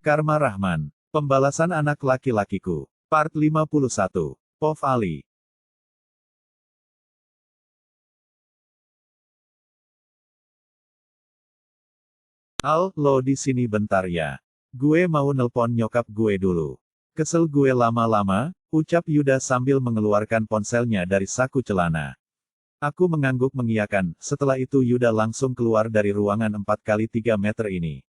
Karma Rahman. Pembalasan anak laki-lakiku. Part 51. Pov Ali. Al, lo di sini bentar ya. Gue mau nelpon nyokap gue dulu. Kesel gue lama-lama, ucap Yuda sambil mengeluarkan ponselnya dari saku celana. Aku mengangguk mengiyakan, setelah itu Yuda langsung keluar dari ruangan 4x3 meter ini.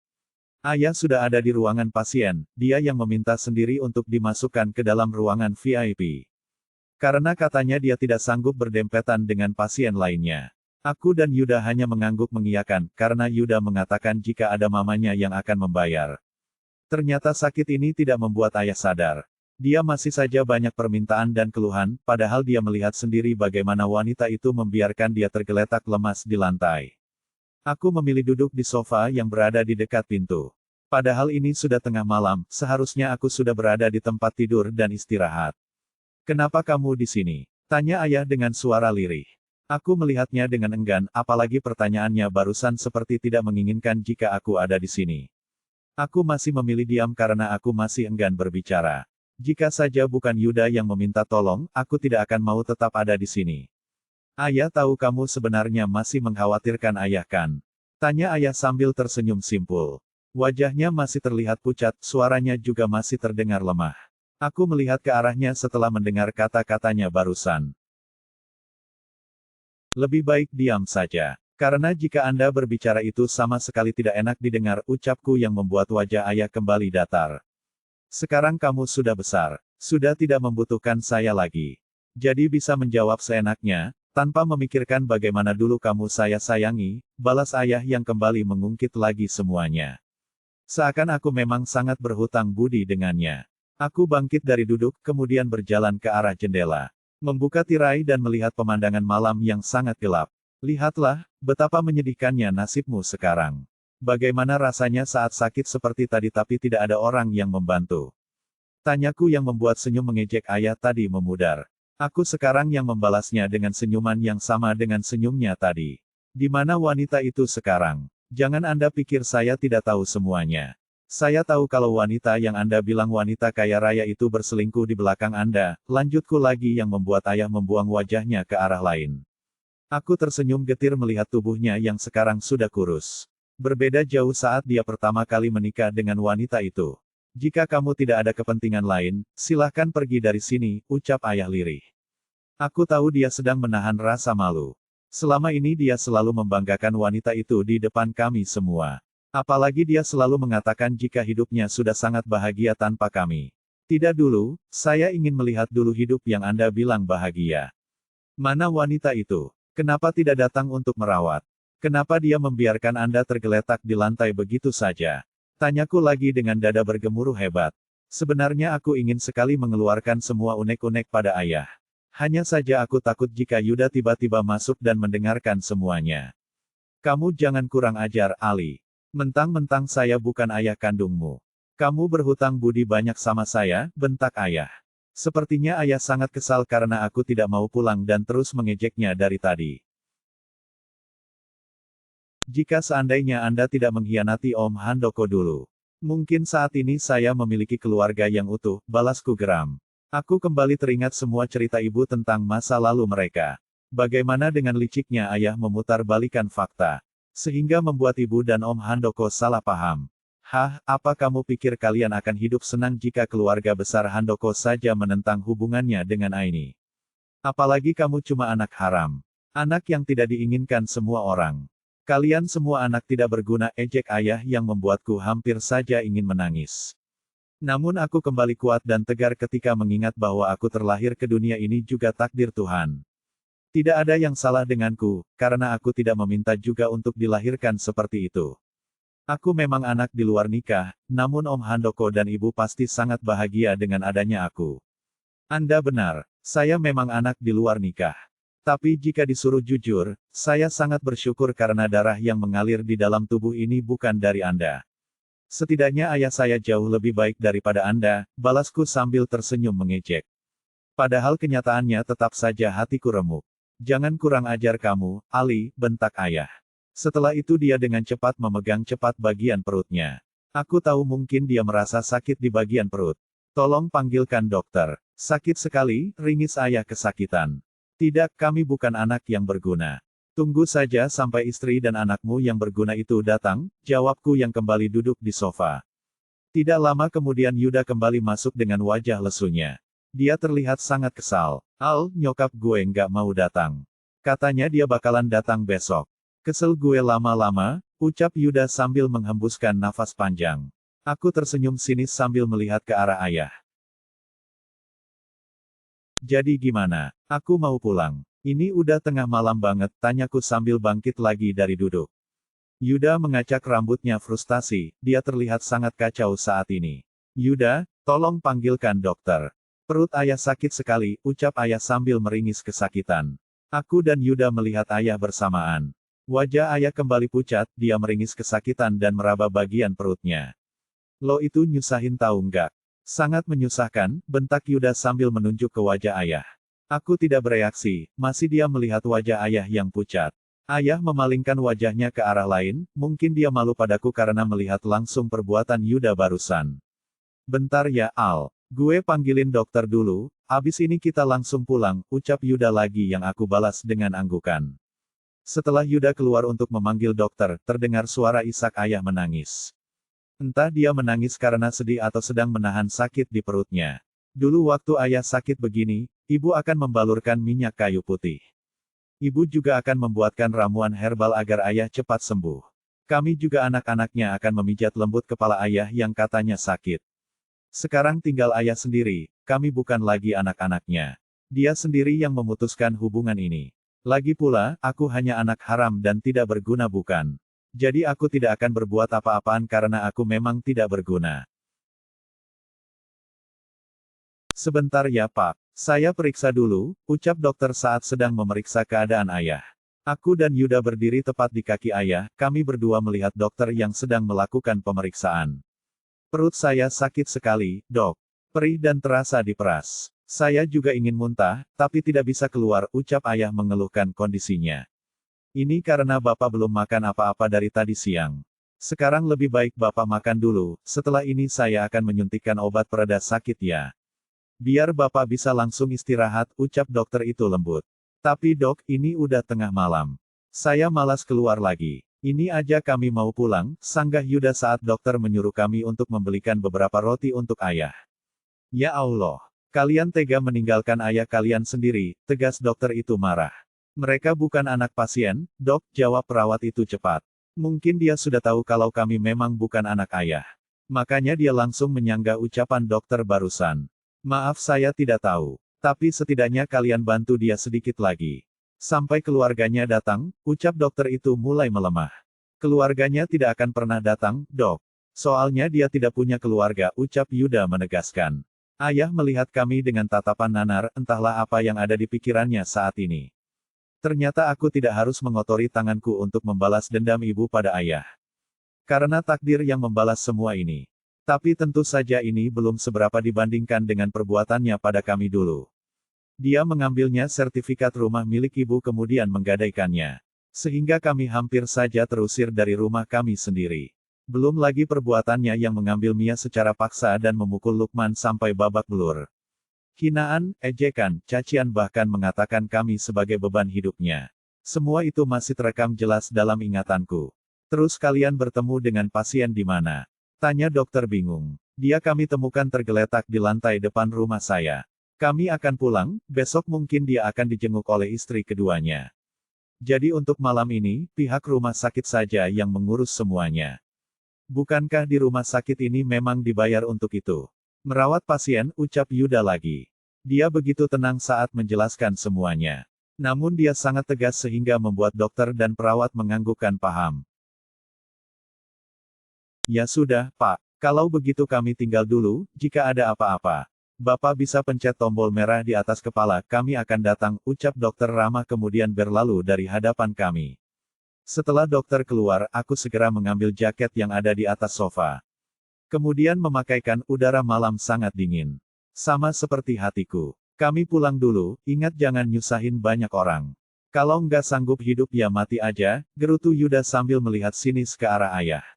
Ayah sudah ada di ruangan pasien, dia yang meminta sendiri untuk dimasukkan ke dalam ruangan VIP. Karena katanya dia tidak sanggup berdempetan dengan pasien lainnya. Aku dan Yuda hanya mengangguk mengiyakan, karena Yuda mengatakan jika ada mamanya yang akan membayar. Ternyata sakit ini tidak membuat ayah sadar. Dia masih saja banyak permintaan dan keluhan, padahal dia melihat sendiri bagaimana wanita itu membiarkan dia tergeletak lemas di lantai. Aku memilih duduk di sofa yang berada di dekat pintu. Padahal ini sudah tengah malam, seharusnya aku sudah berada di tempat tidur dan istirahat. Kenapa kamu di sini? Tanya ayah dengan suara lirih. Aku melihatnya dengan enggan, apalagi pertanyaannya barusan seperti tidak menginginkan jika aku ada di sini. Aku masih memilih diam karena aku masih enggan berbicara. Jika saja bukan Yuda yang meminta tolong, aku tidak akan mau tetap ada di sini. Ayah tahu kamu sebenarnya masih mengkhawatirkan ayah kan? Tanya ayah sambil tersenyum simpul. Wajahnya masih terlihat pucat, suaranya juga masih terdengar lemah. Aku melihat ke arahnya setelah mendengar kata-katanya barusan. Lebih baik diam saja. Karena jika Anda berbicara itu sama sekali tidak enak didengar, ucapku yang membuat wajah ayah kembali datar. Sekarang kamu sudah besar. Sudah tidak membutuhkan saya lagi. Jadi bisa menjawab seenaknya. Tanpa memikirkan bagaimana dulu kamu saya sayangi, balas ayah yang kembali mengungkit lagi semuanya. Seakan aku memang sangat berhutang budi dengannya. Aku bangkit dari duduk, kemudian berjalan ke arah jendela. Membuka tirai dan melihat pemandangan malam yang sangat gelap. Lihatlah, betapa menyedihkannya nasibmu sekarang. Bagaimana rasanya saat sakit seperti tadi tapi tidak ada orang yang membantu. Tanyaku yang membuat senyum mengejek ayah tadi memudar. Aku sekarang yang membalasnya dengan senyuman yang sama dengan senyumnya tadi. Di mana wanita itu sekarang? Jangan Anda pikir saya tidak tahu semuanya. Saya tahu kalau wanita yang Anda bilang wanita kaya raya itu berselingkuh di belakang Anda, lanjutku lagi yang membuat ayah membuang wajahnya ke arah lain. Aku tersenyum getir melihat tubuhnya yang sekarang sudah kurus. Berbeda jauh saat dia pertama kali menikah dengan wanita itu. Jika kamu tidak ada kepentingan lain, silahkan pergi dari sini, ucap ayah lirih. Aku tahu dia sedang menahan rasa malu. Selama ini dia selalu membanggakan wanita itu di depan kami semua. Apalagi dia selalu mengatakan jika hidupnya sudah sangat bahagia tanpa kami. Tidak dulu, saya ingin melihat dulu hidup yang Anda bilang bahagia. Mana wanita itu? Kenapa tidak datang untuk merawat? Kenapa dia membiarkan Anda tergeletak di lantai begitu saja? Tanyaku lagi dengan dada bergemuruh hebat. Sebenarnya aku ingin sekali mengeluarkan semua unek-unek pada ayah. Hanya saja aku takut jika Yuda tiba-tiba masuk dan mendengarkan semuanya. Kamu jangan kurang ajar, Ali. Mentang-mentang saya bukan ayah kandungmu. Kamu berhutang budi banyak sama saya, bentak ayah. Sepertinya ayah sangat kesal karena aku tidak mau pulang dan terus mengejeknya dari tadi. Jika seandainya Anda tidak mengkhianati Om Handoko dulu. Mungkin saat ini saya memiliki keluarga yang utuh, balasku geram. Aku kembali teringat semua cerita ibu tentang masa lalu mereka. Bagaimana dengan liciknya ayah memutar balikan fakta. Sehingga membuat ibu dan Om Handoko salah paham. Hah, apa kamu pikir kalian akan hidup senang jika keluarga besar Handoko saja menentang hubungannya dengan Aini? Apalagi kamu cuma anak haram. Anak yang tidak diinginkan semua orang. Kalian semua anak tidak berguna, ejek ayah yang membuatku hampir saja ingin menangis. Namun aku kembali kuat dan tegar ketika mengingat bahwa aku terlahir ke dunia ini juga takdir Tuhan. Tidak ada yang salah denganku, karena aku tidak meminta juga untuk dilahirkan seperti itu. Aku memang anak di luar nikah, namun Om Handoko dan Ibu pasti sangat bahagia dengan adanya aku. Anda benar, saya memang anak di luar nikah. Tapi jika disuruh jujur, saya sangat bersyukur karena darah yang mengalir di dalam tubuh ini bukan dari Anda. Setidaknya ayah saya jauh lebih baik daripada Anda, balasku sambil tersenyum mengejek. Padahal kenyataannya tetap saja hatiku remuk. Jangan kurang ajar kamu, Ali, bentak ayah. Setelah itu dia dengan cepat memegang cepat bagian perutnya. Aku tahu mungkin dia merasa sakit di bagian perut. Tolong panggilkan dokter. Sakit sekali, ringis ayah kesakitan. Tidak, kami bukan anak yang berguna. Tunggu saja sampai istri dan anakmu yang berguna itu datang, jawabku yang kembali duduk di sofa. Tidak lama kemudian Yuda kembali masuk dengan wajah lesunya. Dia terlihat sangat kesal. Al, nyokap gue nggak mau datang. Katanya dia bakalan datang besok. Kesel gue lama-lama, ucap Yuda sambil menghembuskan nafas panjang. Aku tersenyum sinis sambil melihat ke arah ayah. Jadi gimana? Aku mau pulang. Ini udah tengah malam banget, tanyaku sambil bangkit lagi dari duduk. Yuda mengacak rambutnya frustasi, dia terlihat sangat kacau saat ini. Yuda, tolong panggilkan dokter. Perut ayah sakit sekali, ucap ayah sambil meringis kesakitan. Aku dan Yuda melihat ayah bersamaan. Wajah ayah kembali pucat, dia meringis kesakitan dan meraba bagian perutnya. Lo itu nyusahin tahu nggak? Sangat menyusahkan, bentak Yuda sambil menunjuk ke wajah ayah. Aku tidak bereaksi, masih dia melihat wajah ayah yang pucat. Ayah memalingkan wajahnya ke arah lain, mungkin dia malu padaku karena melihat langsung perbuatan Yuda barusan. Bentar ya, Al. Gue panggilin dokter dulu, abis ini kita langsung pulang, ucap Yuda lagi yang aku balas dengan anggukan. Setelah Yuda keluar untuk memanggil dokter, terdengar suara isak ayah menangis. Entah dia menangis karena sedih atau sedang menahan sakit di perutnya. Dulu waktu ayah sakit begini, ibu akan membalurkan minyak kayu putih. Ibu juga akan membuatkan ramuan herbal agar ayah cepat sembuh. Kami juga anak-anaknya akan memijat lembut kepala ayah yang katanya sakit. Sekarang tinggal ayah sendiri, kami bukan lagi anak-anaknya. Dia sendiri yang memutuskan hubungan ini. Lagi pula, aku hanya anak haram dan tidak berguna bukan. Jadi aku tidak akan berbuat apa-apaan karena aku memang tidak berguna. Sebentar ya Pak, saya periksa dulu, ucap dokter saat sedang memeriksa keadaan ayah. Aku dan Yuda berdiri tepat di kaki ayah, kami berdua melihat dokter yang sedang melakukan pemeriksaan. Perut saya sakit sekali, dok. Perih dan terasa diperas. Saya juga ingin muntah, tapi tidak bisa keluar, ucap ayah mengeluhkan kondisinya. Ini karena Bapak belum makan apa-apa dari tadi siang. Sekarang lebih baik Bapak makan dulu, setelah ini saya akan menyuntikkan obat pereda sakit ya. Biar Bapak bisa langsung istirahat, ucap dokter itu lembut. Tapi dok, ini udah tengah malam. Saya malas keluar lagi. Ini aja kami mau pulang, sanggah Yuda saat dokter menyuruh kami untuk membelikan beberapa roti untuk ayah. Ya Allah. Kalian tega meninggalkan ayah kalian sendiri, tegas dokter itu marah. Mereka bukan anak pasien, dok, jawab perawat itu cepat. Mungkin dia sudah tahu kalau kami memang bukan anak ayah. Makanya dia langsung menyanggah ucapan dokter barusan. Maaf saya tidak tahu. Tapi setidaknya kalian bantu dia sedikit lagi. Sampai keluarganya datang, ucap dokter itu mulai melemah. Keluarganya tidak akan pernah datang, dok. Soalnya dia tidak punya keluarga, ucap Yuda menegaskan. Ayah melihat kami dengan tatapan nanar, entahlah apa yang ada di pikirannya saat ini. Ternyata aku tidak harus mengotori tanganku untuk membalas dendam ibu pada ayah. Karena takdir yang membalas semua ini. Tapi tentu saja ini belum seberapa dibandingkan dengan perbuatannya pada kami dulu. Dia mengambilnya sertifikat rumah milik ibu kemudian menggadaikannya. Sehingga kami hampir saja terusir dari rumah kami sendiri. Belum lagi perbuatannya yang mengambil Mia secara paksa dan memukul Lukman sampai babak belur. Hinaan, ejekan, cacian bahkan mengatakan kami sebagai beban hidupnya. Semua itu masih terekam jelas dalam ingatanku. Terus kalian bertemu dengan pasien di mana? Tanya dokter bingung. Dia kami temukan tergeletak di lantai depan rumah saya. Kami akan pulang, besok mungkin dia akan dijenguk oleh istri keduanya. Jadi untuk malam ini, pihak rumah sakit saja yang mengurus semuanya. Bukankah di rumah sakit ini memang dibayar untuk itu? Merawat pasien, ucap Yuda lagi. Dia begitu tenang saat menjelaskan semuanya. Namun dia sangat tegas sehingga membuat dokter dan perawat menganggukkan paham. Ya sudah, Pak. Kalau begitu kami tinggal dulu, jika ada apa-apa. Bapak bisa pencet tombol merah di atas kepala, kami akan datang, ucap dokter ramah kemudian berlalu dari hadapan kami. Setelah dokter keluar, aku segera mengambil jaket yang ada di atas sofa. Kemudian memakaikan, udara malam sangat dingin. Sama seperti hatiku. Kami pulang dulu, ingat jangan nyusahin banyak orang. Kalau nggak sanggup hidup ya mati aja, gerutu Yuda sambil melihat sinis ke arah ayah.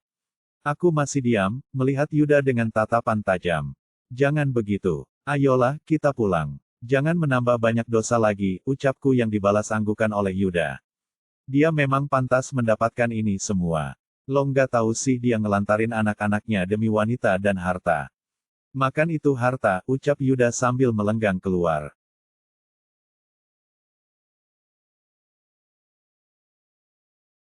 Aku masih diam, melihat Yuda dengan tatapan tajam. Jangan begitu. Ayolah, kita pulang. Jangan menambah banyak dosa lagi, ucapku yang dibalas anggukan oleh Yuda. Dia memang pantas mendapatkan ini semua. Lo nggak tahu sih dia ngelantarin anak-anaknya demi wanita dan harta. Makan itu harta, ucap Yuda sambil melenggang keluar.